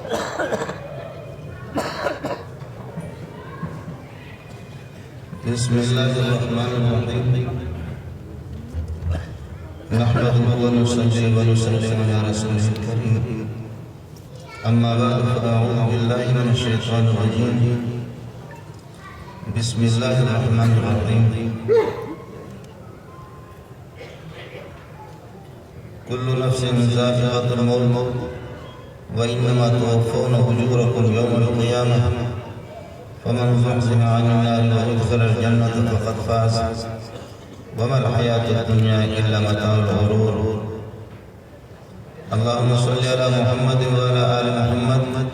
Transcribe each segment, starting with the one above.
بسم الله الرحمن الرحيم نحمده ونصلي ونسلم على رسوله الكريم أما بعد فأعوذ بالله من الشيطان الرجيم بسم الله الرحمن الرحيم كل نفس ذائقة الموت وإنما توفون أجوركم يوم القيامة فمن زحزح عن النار وأدخل الجنة فقد فاز وما الحياة الدنيا إلا متاع الغرور اللهم صل على محمد وعلى آل محمد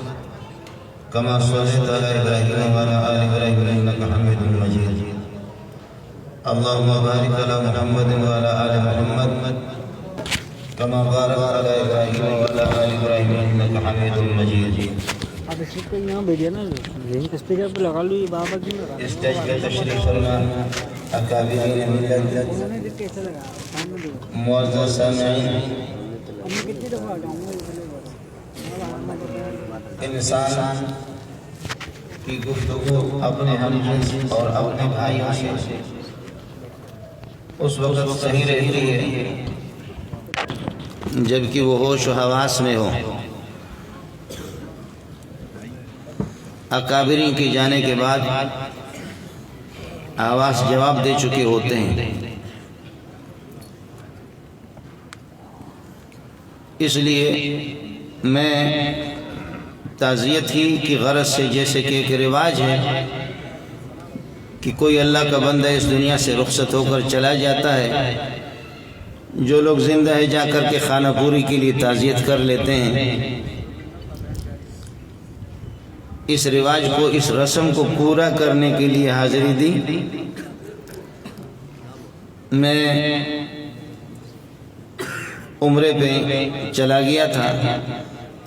كما صليت على إبراهيم وعلى آل إبراهيم إنك حميد مجيد اللهم بارك على محمد وعلى آل محمد كما باركت على إبراهيم وعلى آل إبراهيم إنك حميد مجيد آپ اس کو یہاں بھیجے نا ذہن کے اسپیکر پہ لگا لو یہ بابا کی نا اسٹیج پہ تشریف فرما اکابرین ملت معزز سامعین کتنی دفعہ جاؤں گا انسان کی گفتگو اپنے ہم جنس اور اپنے بھائیوں سے اس وقت صحیح رہتی ہے جبکہ وہ ہوش و حواس میں ہو اکابرین کے جانے کے بعد آواز جواب دے چکے ہوتے ہیں اس لیے میں تعزیت ہی کی غرض سے جیسے کہ ایک رواج ہے کہ کوئی اللہ کا بندہ اس دنیا سے رخصت ہو کر چلا جاتا ہے جو لوگ زندہ ہے جا کر کے خانہ پوری کے لیے تعزیت کر لیتے ہیں اس رواج کو اس رسم کو پورا کرنے کے لیے حاضری دی میں عمرے پہ چلا گیا تھا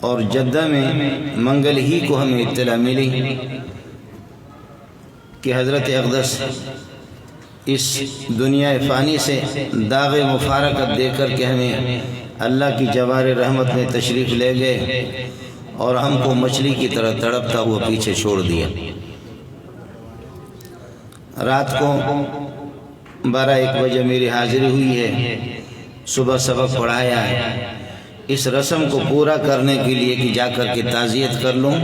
اور جدہ میں منگل ہی کو ہمیں اطلاع ملی کہ حضرت اقدس اس دنیا فانی سے داغ مفارقت دے کر کے ہمیں اللہ کی جوار رحمت میں تشریف لے گئے اور ہم کو مچھلی کی طرح تڑپتا ہوا پیچھے چھوڑ دیا رات کو 12-1 بجے میری حاضری ہوئی ہے صبح سبق پڑھایا ہے اس رسم کو پورا کرنے کے لیے کہ جا کر کے تعزیت کر لوں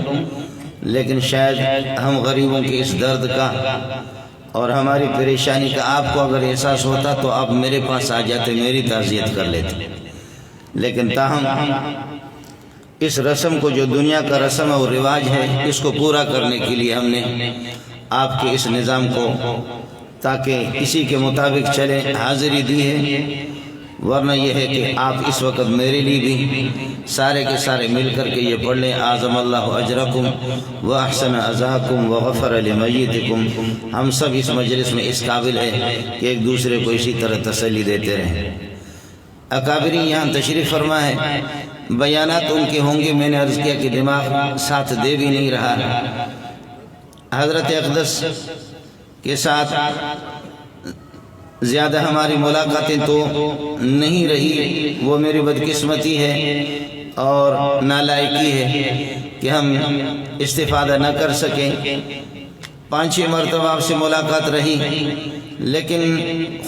لیکن شاید ہم غریبوں کے اس درد کا اور ہماری پریشانی کا آپ کو اگر احساس ہوتا تو آپ میرے پاس آ جاتے میری تعزیت کر لیتے لیکن تاہم اس رسم کو جو دنیا کا رسم اور رواج ہے اس کو پورا کرنے کے لیے ہم نے آپ کے اس نظام کو تاکہ اسی کے مطابق چلے حاضری دی ہے ورنہ یہ ہے کہ آپ اس وقت میرے لیے بھی سارے کے سارے مل کر کے یہ پڑھ لیں اعظم اللہ اجرکم واحسن عزاکم وغفر لمیتکم ہم سب اس مجلس میں اس قابل ہے کہ ایک دوسرے کو اسی طرح تسلی دیتے رہیں اکابرین یہاں تشریف فرما ہے بیانات ان کے ہوں گے میں نے عرض کیا کہ دماغ ساتھ دے بھی نہیں رہا حضرت اقدس کے ساتھ زیادہ ہماری ملاقاتیں تو نہیں رہی وہ میری بدقسمتی ہے اور نالائقی ہے کہ ہم استفادہ نہ کر سکیں 5-6 مرتبہ آپ سے ملاقات رہی لیکن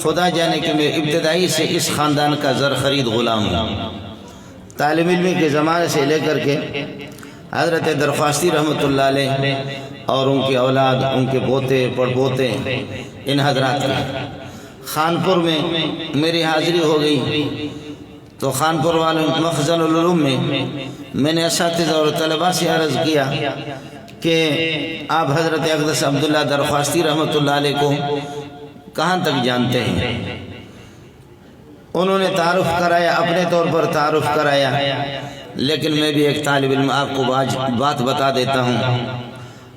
خدا جانے کہ میں ابتدائی سے اس خاندان کا زر خرید غلام ہوں طالب علمی کے زمانے سے لے کر کے حضرت درخواستی رحمت اللہ علیہ اور ان کی اولاد ان کے پوتے پڑپوتے ان حضرات کی خانپور میں میری حاضری ہو گئی تو خانپور والوں مخزن العلوم میں نے اساتذہ اور طلباء سے عرض کیا کہ آپ حضرت اقدس عبداللہ درخواستی رحمت اللہ علیہ کو کہاں تک جانتے ہیں انہوں نے تعارف کرایا اپنے طور پر تعارف کرایا لیکن میں بھی ایک طالب علم آپ کو بات بتا دیتا ہوں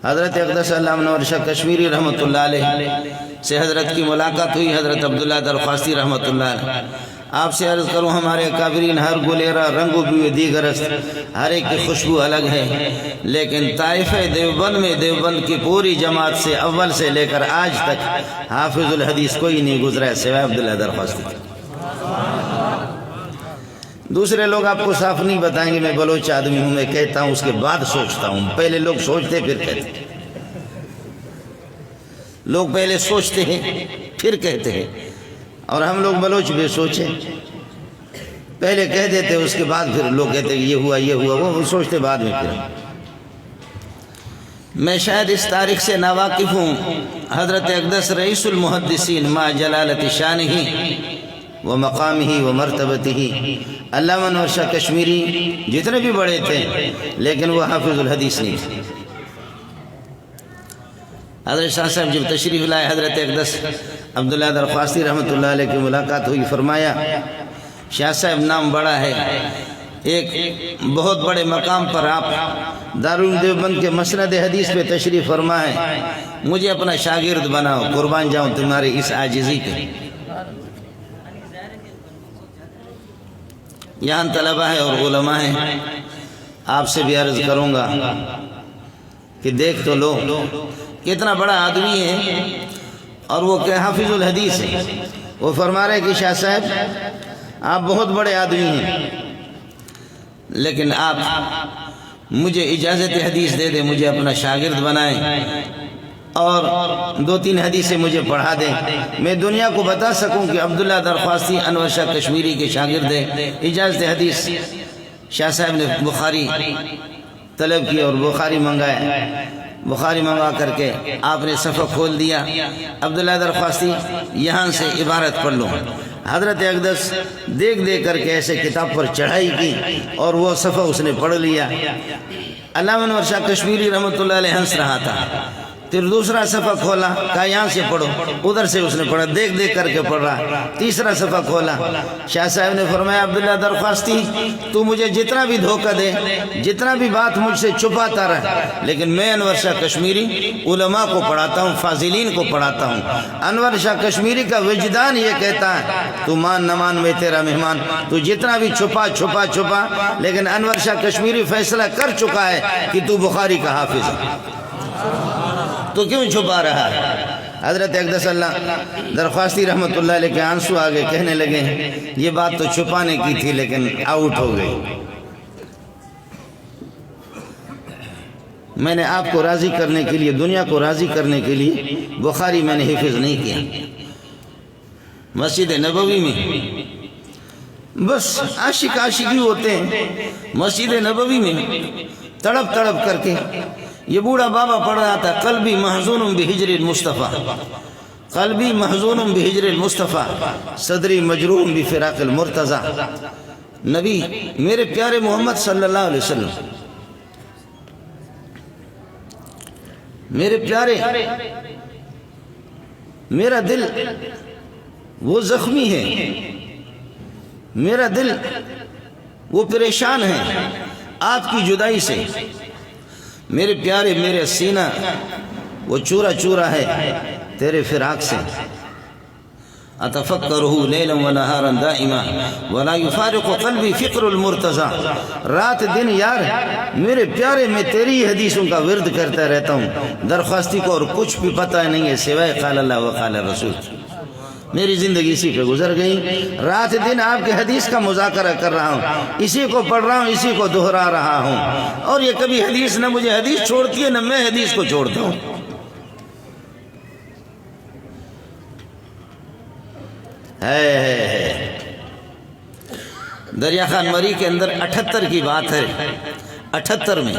حضرت اقدس اللہ منور شاہ کشمیری رحمت اللہ علیہ سے حضرت کی ملاقات ہوئی حضرت عبداللہ درخواستی رحمت اللہ علیہ آپ سے عرض کروں ہمارے اکابرین ہر گلیرہ رنگو بھی دیگر ہر ایک کی خوشبو الگ ہے لیکن طائفہ دیوبند میں دیوبند کی پوری جماعت سے اول سے لے کر آج تک حافظ الحدیث کوئی نہیں گزرا ہے سوائے عبداللہ درخواستی دوسرے لوگ آپ کو صاف نہیں بتائیں گے میں بلوچ آدمی ہوں، میں کہتا ہوں اس کے بعد سوچتا ہوں، پہلے لوگ سوچتے پھر کہتے، لوگ پہلے سوچتے ہیں پھر کہتے ہیں، اور ہم لوگ بلوچ بے سوچے، پہلے کہہ دیتے اس کے بعد پھر لوگ کہتے ہیں یہ ہوا وہ سوچتے بعد میں پھر۔ میں شاید اس تاریخ سے ناواقف ہوں، حضرت اقدس رئیس المحدثین ما جلالت شانہ و مقامہ و مرتبتہ، علامہ انور شاہ کشمیری جتنے بھی بڑے تھے لیکن وہ حافظ الحدیث نہیں تھے۔ حضرت شاہ صاحب جب تشریف لائے، حضرت اقدس عبداللہ درخواستی رحمۃ اللہ علیہ کی ملاقات ہوئی، فرمایا شاہ صاحب نام بڑا ہے، ایک بہت بڑے مقام پر آپ دارالعلوم دیوبند کے مسند حدیث پہ تشریف فرما ہے، مجھے اپنا شاگرد بناؤ، قربان جاؤں تمہاری اس عاجزی کے۔ یہاں طلبہ ہے اور علماء ہیں، آپ سے بھی عرض کروں گا کہ دیکھ تو لو کتنا بڑا آدمی ہے، اور وہ کہ حافظ الحدیث ہے۔ وہ فرما رہے کہ شاہ صاحب آپ بہت بڑے آدمی ہیں، لیکن آپ مجھے اجازت حدیث دے دیں، مجھے اپنا شاگرد بنائیں اور 2-3 حدیثیں مجھے پڑھا دیں، میں دنیا کو بتا سکوں کہ عبداللہ درخواستی انور شاہ کشمیری کے شاگرد ہیں۔ اجازت حدیث شاہ صاحب نے بخاری طلب کی اور بخاری منگایا، بخاری منگا کر کے آپ نے صفحہ کھول دیا، عبداللہ درخواستی یہاں سے عبارت پڑھ لو۔ حضرت اقدس دیکھ دیکھ کر کے ایسے کتاب پر چڑھائی کی اور وہ صفحہ اس نے پڑھ لیا۔ علامہ انور شاہ کشمیری رحمۃ اللہ علیہ ہنس رہا تھا، پھر دوسرا صفحہ کھولا، کہا یہاں سے پڑھو، ادھر سے اس نے پڑھا، دیکھ دیکھ کر کے پڑھ رہا۔ تیسرا صفحہ کھولا، شاہ صاحب نے فرمایا عبداللہ درخواستی تو مجھے جتنا بھی دھوکہ دے، جتنا بھی بات مجھ سے چھپاتا رہا، لیکن میں انور شاہ کشمیری علماء کو پڑھاتا ہوں، فاضلین کو پڑھاتا ہوں۔ انور شاہ کشمیری کا وجدان یہ کہتا ہے تو مان نہ مان میں تیرا مہمان، تو جتنا بھی چھپا، لیکن انور شاہ کشمیری فیصلہ کر چکا ہے کہ تو بخاری کا حافظ ہے، تو کیوں چھپا رہا ہے؟ حضرت اقدس اللہ درخواستی رحمت اللہ علیہ کے آنسو آگے، کہنے لگے یہ بات تو چھپانے کی تھی لیکن آؤٹ ہو گئی، میں نے آپ کو راضی کرنے کے لیے، دنیا کو راضی کرنے کے لیے بخاری میں نے حفظ نہیں کیا۔ مسجد نبوی میں بس عاشقی ہوتے ہیں، مسجد نبوی میں تڑپ کر کے یہ بوڑھا بابا پڑھ رہا تھا، قلبی محزون بہجر المصطفیٰ، قلبی محزون بہجر المصطفیٰ، صدری مجروح بفراق المرتضیٰ۔ نبی میرے پیارے محمد صلی اللہ علیہ وسلم، میرے پیارے، میرا دل وہ زخمی ہے، میرا دل وہ پریشان ہے آپ کی جدائی سے، میرے پیارے میرے سینہ وہ چورا ہے تیرے فراق سے۔ اتفکرہ لیلا و نہارا دائما ولا یفارق قلبی فکر المرتضیٰ۔ رات دن یار میرے پیارے میں تیری حدیثوں کا ورد کرتا رہتا ہوں، درخواستی کو اور کچھ بھی پتہ نہیں ہے سوائے قال اللہ و قال رسول۔ میری زندگی اسی پہ گزر گئی، رات دن آپ کے حدیث کا مذاکرہ کر رہا ہوں، اسی کو پڑھ رہا ہوں، اسی کو دہرا رہا ہوں، اور یہ کبھی حدیث نہ مجھے حدیث چھوڑتی ہے نہ میں حدیث کو چھوڑتا ہوں۔ دریا خان مری کے اندر 78 کی بات ہے، 78 میں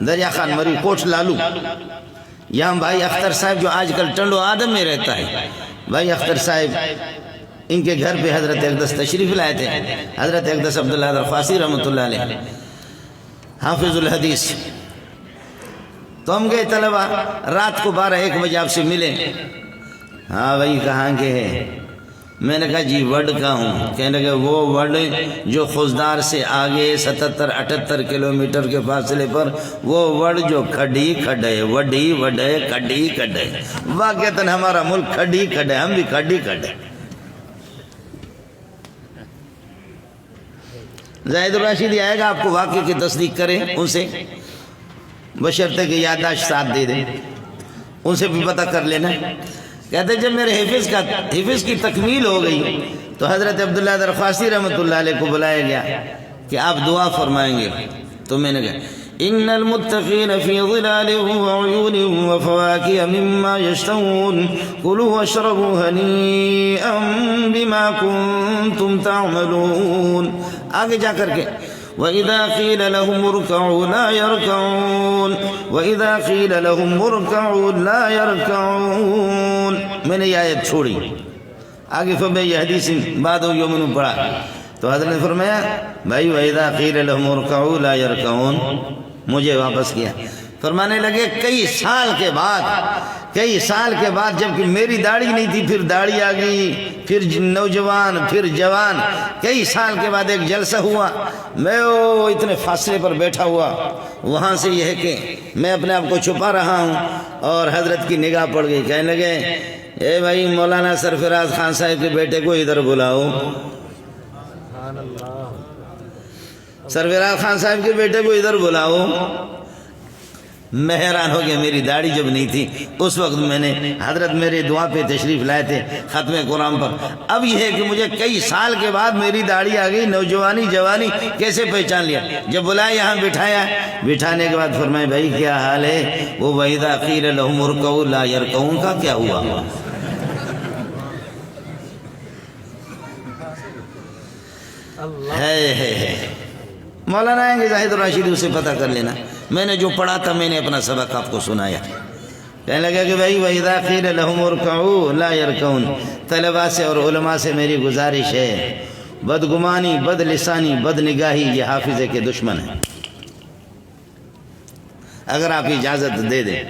دریا خان مری کوٹ لالو، یہاں بھائی اختر صاحب جو آج کل ٹنڈو آدم میں رہتا ہے، بھائی اختر صاحب ان کے گھر پہ حضرت اقدس تشریف لائے تھے، حضرت اقدس عبداللہ درخواستی رحمۃ اللہ علیہ حافظ الحدیث۔ تو ہم گئے طلبہ، رات کو 12-1 بجے آپ سے ملے، ہاں بھائی کہاں کے ہیں؟ میں نے کہا جی وڈ کا ہوں۔ کہنے لگے وہ وڈ جو خزدار سے آگے 77-78 کلومیٹر کے فاصلے پر، وہ وڈ جو کھڈی کھڈے، وڈی وڈے کھڈی کھڈے، واقعتاً ہمارا ملک کھڈی کھڈے، ہم بھی کھڈی کھڈے۔ زاہد الراشدی آئے گا آپ کو واقعے کی تصدیق کرے، ان سے بشرطے کہ یادداشت ساتھ دے دیں، ان سے بھی پتہ کر لینا۔ کہتے جب میرے حفظ کی تکمیل ہو گئی تو حضرت عبداللہ درخواستی رحمۃ اللہ علیہ کو بلایا گیا کہ آپ دعا فرمائیں گے. تو میں نے کہا ان المتقین فی ظلال وعیون وفواکہ مما یشتہون کلوا واشربوا ہنیئا بما کنتم تعملون. آگے جا کر کے وَإِذَا قِيلَ لَهُمُ ارْكَعُوا لَا يَرْكَعُونَ وَإِذَا قِيلَ لَهُمُ ارْكَعُوا لَا يَرْكَعُونَ. میں نے یہ آیت چھوڑی. آگے پھر میں یہ حدیث بعد میں نے پڑھا تو حضرت نے فرمایا بھائی وَإِذَا قِيلَ لَهُمُ ارْكَعُوا لَا يَرْكَعُونَ. مجھے واپس کیا. فرمانے لگے کئی سال کے بعد جبکہ میری داڑھی نہیں تھی پھر داڑھی آ گئی، پھر نوجوان، پھر جوان، کئی سال کے بعد ایک جلسہ ہوا. میں اتنے فاصلے پر بیٹھا ہوا، وہاں سے یہ ہے کہ میں اپنے آپ کو چھپا رہا ہوں اور حضرت کی نگاہ پڑ گئی. کہنے لگے اے بھائی مولانا سرفراز خان صاحب کے بیٹے کو ادھر بلاؤ. سرفراز خان صاحب کے بیٹے کو ادھر بلاؤ. میں حیران ہو گیا. میری داڑھی جب نہیں تھی اس وقت میں نے حضرت میرے دعا پہ تشریف لائے تھے ختم قرآن پر. اب یہ ہے کہ مجھے کئی سال کے بعد میری داڑھی آ گئی، نوجوانی جوانی کیسے پہچان لیا. جب بلایا یہاں بٹھایا، بٹھانے کے بعد فرمائے بھائی کیا حال ہے؟ وہ وَإِذَا قِيلَ لَهُمُ ارْكَعُوا لَا يَرْكَعُونَ کا کیا ہوا؟ ہے مولانا آئیں گے زاہد الراشدی، اسے پتہ کر لینا. میں نے جو پڑھا تھا میں نے اپنا سبق آپ کو سنایا. کہنے لگا کہ بھائی وَإِذَا قِيلَ لَهُمُ ارْكَعُوا لَا يَرْكَعُونَ. طلباء سے اور علماء سے میری گزارش ہے بدگمانی، بد لسانی، بد نگاہی یہ حافظے کے دشمن ہیں. اگر آپ اجازت دے دیں.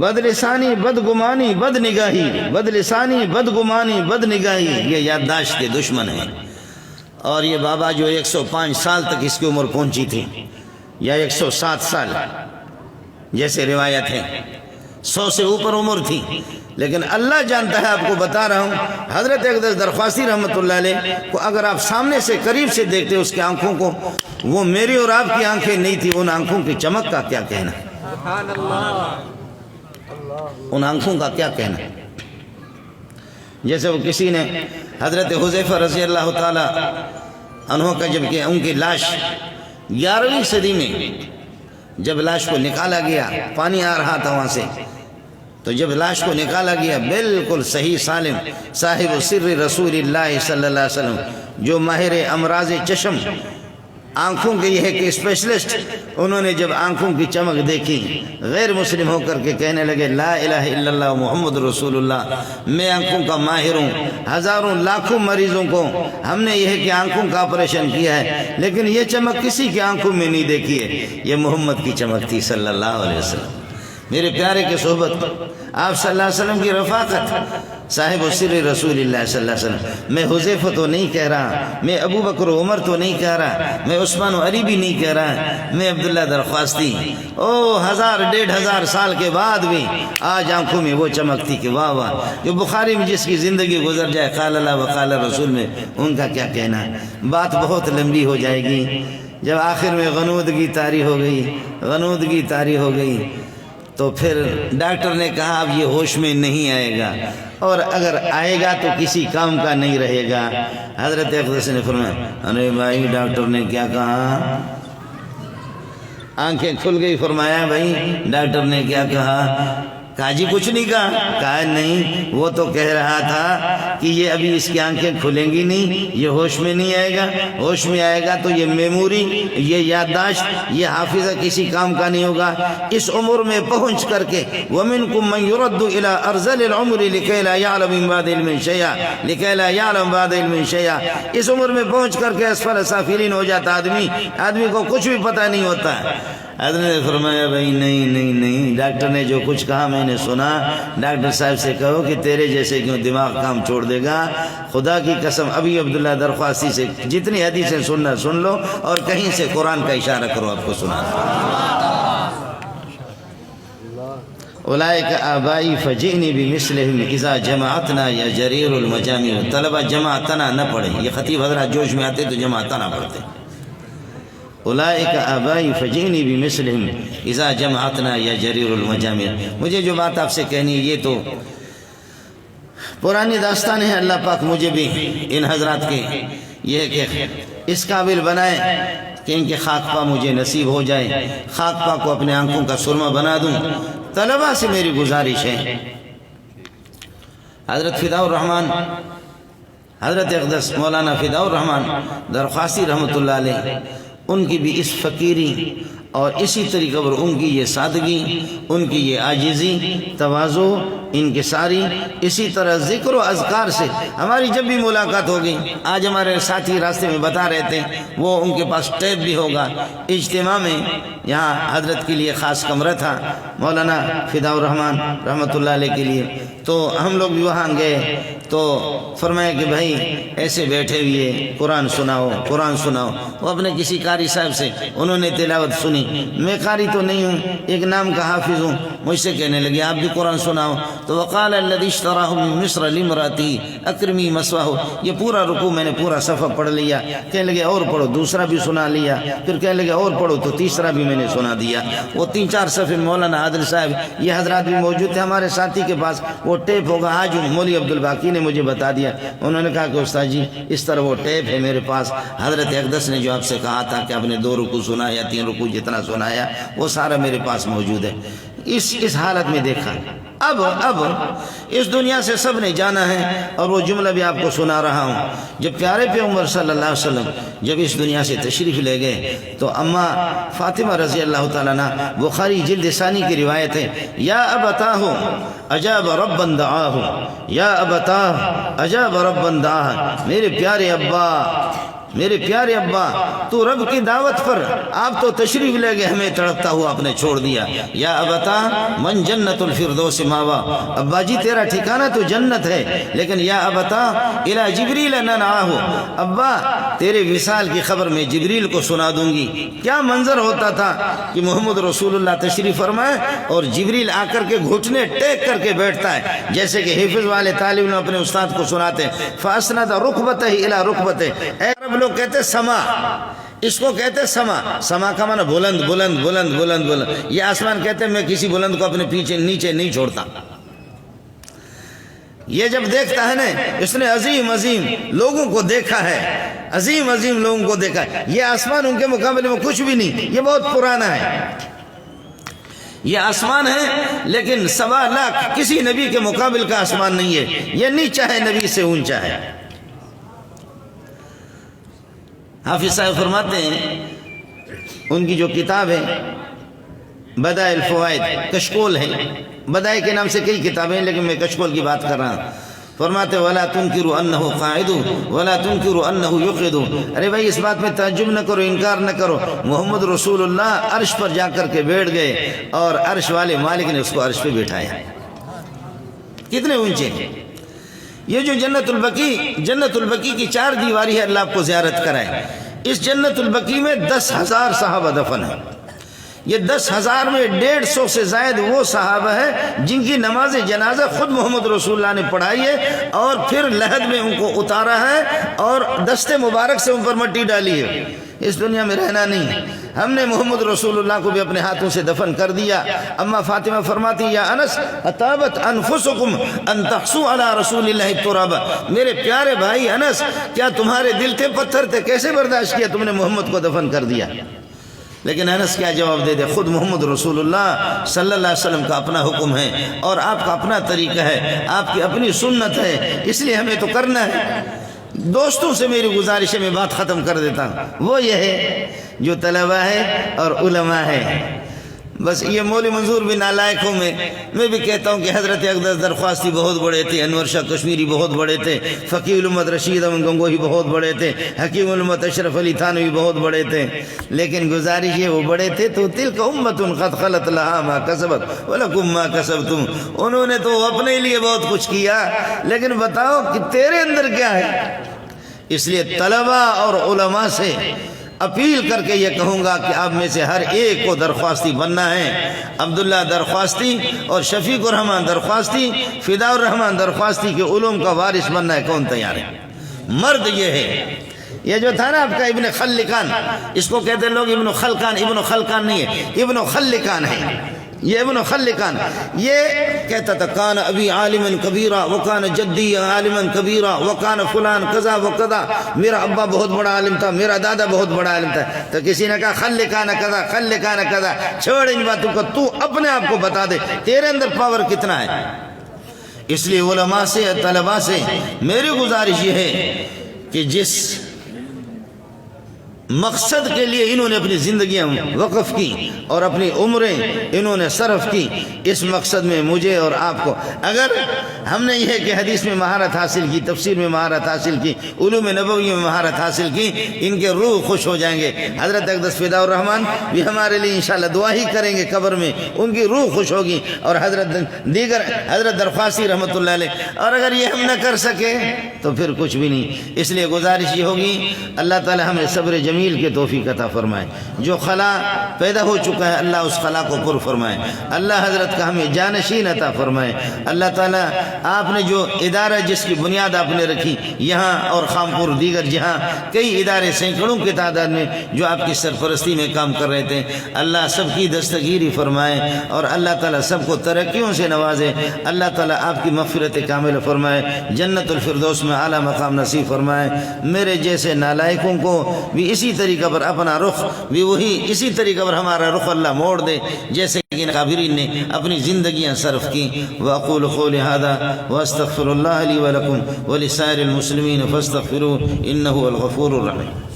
بد لسانی، بدگمانی، بد نگاہی، بد لسانی، بدگمانی، بد نگاہی یہ یادداشت کے دشمن ہیں. اور یہ بابا جو 105 سال تک اس کی عمر پہنچی تھی یا 107 سال جیسے روایت ہے، 100 سے اوپر عمر تھی، لیکن اللہ جانتا ہے. آپ کو بتا رہا ہوں حضرت اقدس درخواستی رحمۃ اللہ علیہ کو اگر آپ سامنے سے قریب سے دیکھتے اس کی آنکھوں کو، وہ میری اور آپ کی آنکھیں نہیں تھی. ان آنکھوں کی چمک کا کیا کہنا، ان آنکھوں کا کیا کہنا. جیسے وہ کسی نے حضرت حذیفہ رضی اللہ تعالی عنہ کا جب کہ ان کی لاش 11ویں صدی میں جب لاش کو نکالا گیا، پانی آ رہا تھا وہاں سے، تو جب لاش کو نکالا گیا بالکل صحیح سالم صاحب سر رسول اللہ صلی اللہ علیہ وسلم جو ماہر امراض چشم آنکھوں کے یہ ہے کہ اسپیشلسٹ، انہوں نے جب آنکھوں کی چمک دیکھی غیر مسلم ہو کر کے کہنے لگے لا الہ الا اللہ محمد رسول اللہ. میں آنکھوں کا ماہر ہوں، ہزاروں لاکھوں مریضوں کو ہم نے یہ ہے کہ آنکھوں کا آپریشن کیا ہے، لیکن یہ چمک کسی کی آنکھوں میں نہیں دیکھی ہے. یہ محمد کی چمک تھی صلی اللہ علیہ وسلم. میرے پیارے کے صحبت، آپ صلی اللہ علیہ وسلم کی رفاقت، صاحب سر رسول اللہ صلی اللہ علیہ وسلم. میں حذیفہ تو نہیں کہہ رہا، میں ابو بکر و عمر تو نہیں کہہ رہا، میں عثمان و علی بھی نہیں کہہ رہا، میں عبداللہ درخواستی. 1000-1500 سال کے بعد بھی آج آنکھوں میں وہ چمک تھی کہ واہ واہ. جو بخاری میں جس کی زندگی گزر جائے قال اللہ و قال رسول میں، ان کا کیا کہنا. بات بہت لمبی ہو جائے گی. جب آخر میں غنودگی طاری ہو گئی تو پھر ڈاکٹر نے کہا اب یہ ہوش میں نہیں آئے گا، اور اگر آئے گا تو کسی کام کا نہیں رہے گا. حضرت اقدس نے فرمایا ارے بھائی ڈاکٹر نے کیا کہا؟ آنکھیں کھل گئی. فرمایا بھائی ڈاکٹر نے کیا کہا؟ کہا جی کچھ نہیں کہا. کہا نہیں، وہ تو کہہ رہا تھا کہ یہ ابھی اس کی آنکھیں کھلیں گی نہیں، یہ ہوش میں نہیں آئے گا. ہوش میں آئے گا تو یہ میموری، یہ یادداشت، یہ حافظہ کسی کام کا نہیں ہوگا. اس عمر میں پہنچ کر کے وَمِنْكُمْ مَنْ يُرَدُّ إِلَىٰ أَرْذَلِ الْعُمْرِ لِكَيْ لَا يَعْلَمَ مِنْ بَعْدِ عِلْمٍ شَيْئًا. اس عمر میں پہنچ کر کے اسفل سافلین ہو جاتا آدمی کو کچھ بھی پتہ نہیں ہوتا. حضرت نے فرمایا بھائی نہیں، ڈاکٹر نے جو کچھ کہا میں نے سنا. ڈاکٹر صاحب سے کہو کہ تیرے جیسے کیوں دماغ کام چھوڑ دے گا. خدا کی قسم ابھی عبداللہ درخواستی سے جتنی حدیثیں سننا سن لو، اور کہیں سے قرآن کا اشارہ کرو آپ کو سنا. اولئک آبائی فجئنی بمثلہم اذا جمعتنا یا جریر المجامع. طلبہ جمعتنا نہ پڑھیں، یہ خطیب حضرات جوش میں آتے تو جمعتنا پڑھتے. اولئک آبائی فجئنی بمثلہم اذا جمعتنا یا جریر المجامع. مجھے جو بات آپ سے کہنی ہے یہ تو پرانی داستان ہے، اللہ پاک مجھے بھی ان حضرات کے یہ کہ اس قابل بنائے کہ ان کے خاک پا مجھے نصیب ہو جائے، خاک پا کو اپنے آنکھوں کا سرما بنا دوں۔ طلبہ سے میری گزارش ہے، حضرت فداء الرحمن، حضرت اقدس مولانا فداء الرحمن درخواستی رحمۃ اللہ علیہ، ان کی بھی اس فقیری اور اسی طریقے پر ان کی یہ سادگی، ان کی یہ عاجزی، تواضع، ان کی ساری اسی طرح ذکر و اذکار سے ہماری جب بھی ملاقات ہوگی، آج ہمارے ساتھی راستے میں بتا رہے تھے وہ ان کے پاس ٹیپ بھی ہوگا، اجتماع میں یہاں حضرت کے لیے خاص کمرہ تھا مولانا فداء الرحمن رحمۃ اللہ علیہ کے لیے، تو ہم لوگ بھی وہاں گئے تو فرمایا کہ بھائی ایسے بیٹھے ہوئے قرآن سناؤ، قرآن سناؤ۔ وہ اپنے کسی قاری صاحب سے انہوں نے تلاوت سنی، میں قاری تو نہیں ہوں، ایک نام کا حافظ ہوں، مجھ سے کہنے لگے آپ بھی قرآن سناؤ۔ تو وقال الذی اشتراہ من مصر لامرأتہ اکرمی مثواہ، یہ پورا رکوع میں نے پورا صفحہ پڑھ لیا، کہنے لگے اور پڑھو، دوسرا بھی سنا لیا، پھر کہنے لگے اور پڑھو، تو تیسرا بھی میں نے سنا دیا۔ وہ 3-4 صفحے مولانا عادل صاحب یہ حضرات بھی موجود تھے ہمارے ساتھی کے پاس، وہ ٹیپ ہوگا، آج مولوی عبدالباقی نے مجھے بتا دیا، انہوں نے کہا کہ استاد جی اس طرح وہ ٹیپ ہے میرے پاس، حضرت اقدس نے جو آپ سے کہا تھا کہ آپ نے 2 رکوع سنایا، 3 رکوع جتنا سنایا وہ سارا میرے پاس موجود ہے۔ اس حالت میں دیکھا، اب اس دنیا سے سب نے جانا ہے، اور وہ جملہ بھی آپ کو سنا رہا ہوں۔ جب پیارے پیغمبر صلی اللہ علیہ وسلم جب اس دنیا سے تشریف لے گئے تو اماں فاطمہ رضی اللہ تعالیٰ عنہ، بخاری جلد ثانی کی روایت ہے، یا ابتاہ اجاب ربا دعاہ، یا ابتاہ اجاب ربا دعاہ، میرے پیارے ابا، میرے پیارے ابا، تو رب کی دعوت پر آپ تو تشریف لے گئے، ہمیں تڑپتا ہوا آپ نے چھوڑ دیا۔ یا ابتا من جنت الفردوس ماوا، ابا جی تیرا ٹھکانہ تو جنت ہے، لیکن یا ابتا الی جبریل ننعاہ، ابا تیرے وصال کی خبر میں جبریل کو سنا دوں گی۔ کیا منظر ہوتا تھا کہ محمد رسول اللہ تشریف فرمائے اور جبریل آ کر کے گھٹنے ٹیک کر کے بیٹھتا ہے، جیسے کہ حفظ والے طالب علم اپنے استاد کو سناتے ہیں، فاسند رکبتہ الی رکبتہ، اے رب لوگ کہتے سما، اس کو کہتے سما، سما کا معنی بلند بلند بلند بلند بلند، یہ آسمان کہتے ہیں میں کسی بلند کو اپنے پیچھے نیچے نہیں چھوڑتا۔ یہ جب دیکھتا ہے نا، اس نے عظیم عظیم لوگوں کو دیکھا ہے، عظیم عظیم لوگوں کو دیکھا ہے، یہ آسمان ان کے مقابلے میں کچھ بھی نہیں، یہ بہت پرانا ہے، یہ آسمان ہے لیکن 1.25 لاکھ کسی نبی کے مقابل کا آسمان نہیں ہے، یہ نیچا ہے، نبی سے اونچا ہے۔ حافظ صاحب فرماتے ہیں ان کی جو کتاب ہے بدائع الفوائد، کشکول ہے، بدائع کے نام سے کئی کتابیں ہیں لیکن میں کشکول کی بات کر رہا ہوں۔ فرماتے وَلَا تُنْكِرُ أَنَّهُ قَاعِدُ وَلَا تُنْكِرُ أَنَّهُ يُقْعِدُ، ارے بھائی اس بات میں تعجب نہ کرو، انکار نہ کرو، محمد رسول اللہ عرش پر جا کر کے بیٹھ گئے اور عرش والے مالک نے اس کو عرش پہ بٹھایا، کتنے اونچے ہیں۔ یہ جو جنت البقیع کی 4 دیواری ہے، اللہ آپ کو زیارت کرائے، اس جنت البقیع میں 10,000 صحابہ دفن ہیں، یہ 10,000 میں 150 سے زائد وہ صحابہ ہیں جن کی نماز جنازہ خود محمد رسول اللہ نے پڑھائی ہے اور پھر لحد میں ان کو اتارا ہے اور دست مبارک سے ان پر مٹی ڈالی ہے۔ اس دنیا میں رہنا نہیں، ہم نے محمد رسول اللہ کو بھی اپنے ہاتھوں سے دفن کر دیا۔ اما فاطمہ فرماتی یا انس اطابت انفسکم ان تحصوا علی رسول اللہ التراب، میرے پیارے بھائی انس کیا تمہارے دل تھے پتھر تھے، کیسے برداشت کیا تم نے محمد کو دفن کر دیا؟ لیکن انس کیا جواب دے دے، خود محمد رسول اللہ صلی اللہ علیہ وسلم کا اپنا حکم ہے اور آپ کا اپنا طریقہ ہے، آپ کی اپنی سنت ہے، اس لیے ہمیں تو کرنا ہے۔ دوستوں سے میری گزارش ہے، میں بات ختم کر دیتا ہوں، وہ یہ ہے جو طلبہ ہے اور علماء ہے، بس یہ مولوی منظور بھی نالائق ہوں، میں بھی کہتا ہوں کہ حضرت اقدس درخواستی بہت بڑے تھے، انور شاہ کشمیری بہت بڑے تھے، فقیہ الامت رشید احمد گنگوہی بہت بڑے تھے، حکیم الامت اشرف علی تھانوی بہت بڑے تھے، لیکن گزارش یہ وہ بڑے تھے تو تلک امت قد خلت لہا ما کسبت ولکم ما کسبتم، انہوں نے تو اپنے لیے بہت کچھ کیا، لیکن بتاؤ کہ تیرے اندر کیا ہے؟ اس لیے طلبہ اور علماء سے اپیل کر کے یہ کہوں گا کہ آپ میں سے ہر ایک کو درخواستی بننا ہے۔ عبداللہ درخواستی اور شفیق الرحمن درخواستی، فداء الرحمن درخواستی کے علوم کا وارث بننا ہے، کون تیار ہے؟ مرد یہ ہے۔ یہ جو تھا نا آپ کا ابن خلکان، اس کو کہتے ہیں لوگ ابن خلکان، ابن خلکان نہیں ہے، ابن خلکان ہے، یہ ابن خلکان یہ کہتا تھا کان ابی عالما کبیرا وکان جدی عالما کبیرا وکان فلان کذا وکذا، میرا ابا بہت بڑا عالم تھا، میرا دادا بہت بڑا عالم تھا۔ تو کسی نے کہا خلکان کذا خلکان کذا، چھوڑ ان باتوں کو، تو اپنے آپ کو بتا دے تیرے اندر پاور کتنا ہے۔ اس لیے علماء سے طلباء سے میری گزارش یہ ہے کہ جس مقصد کے لیے انہوں نے اپنی زندگیاں وقف کی اور اپنی عمریں انہوں نے صرف کی، اس مقصد میں مجھے اور آپ کو، اگر ہم نے یہ کہ حدیث میں مہارت حاصل کی، تفسیر میں مہارت حاصل کی، علوم نبوی میں مہارت حاصل کی، ان کے روح خوش ہو جائیں گے۔ حضرت اقدس فداء الرحمن بھی ہمارے لیے انشاءاللہ دعا ہی کریں گے قبر میں، ان کی روح خوش ہوگی، اور حضرت درخواسی رحمۃ اللہ علیہ۔ اور اگر یہ ہم نہ کر سکے تو پھر کچھ بھی نہیں۔ اس لیے گزارش یہ ہوگی اللہ تعالی ہمیں صبر جمیل کے توفیق عطا فرمائے۔ جو خلا پیدا ہو چکا ہے اللہ اس خلا کو پر فرمائے، اللہ حضرت کا ہمیں جانشین عطا فرمائے۔ اللہ تعالیٰ آپ نے جو ادارہ جس کی بنیاد آپ نے رکھی یہاں اور خامپور دیگر جہاں کئی ادارے سینکڑوں کی تعداد میں جو آپ کی سرپرستی میں کام کر رہے تھے، اللہ سب کی دستگیری فرمائے اور اللہ تعالیٰ سب کو ترقیوں سے نوازے۔ اللہ تعالیٰ آپ کی مغفرت کامل فرمائے، جنت الفردوس میں اعلیٰ مقام نصیب فرمائے۔ میرے جیسے نالائقوں کو بھی اسی طریقہ پر اپنا رخ بھی وہی اسی طریقہ پر ہمارا رخ اللہ موڑ دے جیسے کہ کابرین نے اپنی زندگیاں صرف کی۔ وأقول قولي هذا وأستغفر الله لي ولكم ولسائر المسلمين فاستغفروه إنه هو الغفور الرحيم۔